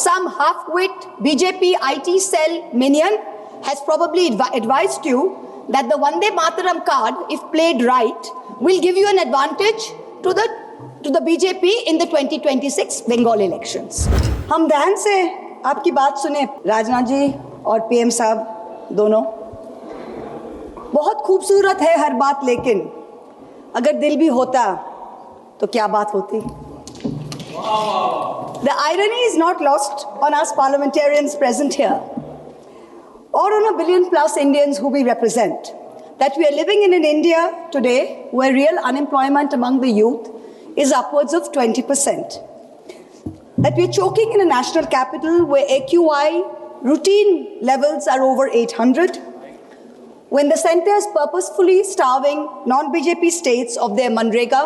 some half-wit BJP IT cell minion has probably advised you that the Vande Mataram card, if played right, will give you an advantage to the BJP in the 2026 Bengal elections. हम ध्यान से आपकी बात सुने, राजनाथ जी और PM साहब दोनों। बहुत खूबसूरत है हर बात, लेकिन अगर दिल भी होता तो क्या बात होती? The irony is not lost on us parliamentarians present here, or on a billion plus Indians who we represent, that we are living in an India today where real unemployment among the youth is upwards of 20%. That we are choking in a national capital where AQI routine levels are over 800, when the centre is purposefully starving non-BJP states of their Manrega,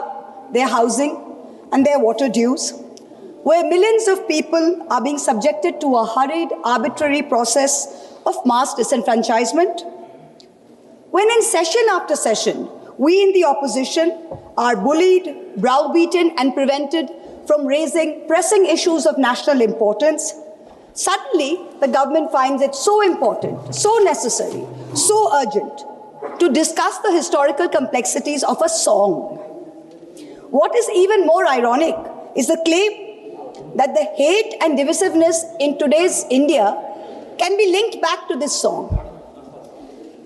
their housing and their water dues, where millions of people are being subjected to a hurried, arbitrary process of mass disenfranchisement, when in session after session, we in the opposition are bullied, browbeaten and prevented from raising pressing issues of national importance, suddenly the government finds it so important, so necessary, so urgent to discuss the historical complexities of a song. What is even more ironic is the claim that the hate and divisiveness in today's India can be linked back to this song.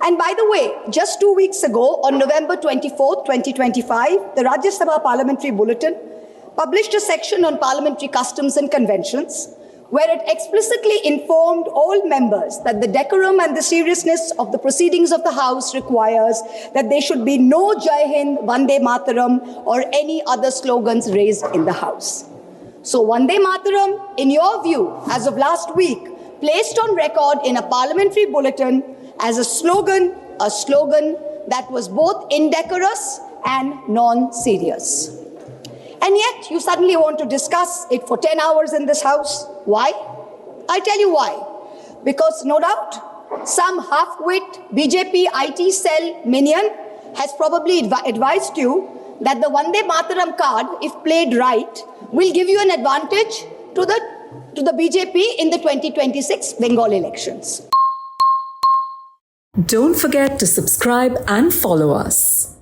And by the way, just 2 weeks ago, on November 24th, 2025, the Rajya Sabha Parliamentary Bulletin published a section on parliamentary customs and conventions, where it explicitly informed all members that the decorum and the seriousness of the proceedings of the House requires that there should be no Jai Hind, Vande Mataram, or any other slogans raised in the House. So Vande Mataram, in your view, as of last week, placed on record in a parliamentary bulletin as a slogan that was both indecorous and non-serious. And yet, you suddenly want to discuss it for 10 hours in this House. Why? I'll tell you why. Because no doubt, some half-wit BJP IT cell minion has probably advised you that the Vande Mataram card, if played right, will give you an advantage to the BJP in the 2026 Bengal elections. Don't forget to subscribe and follow us.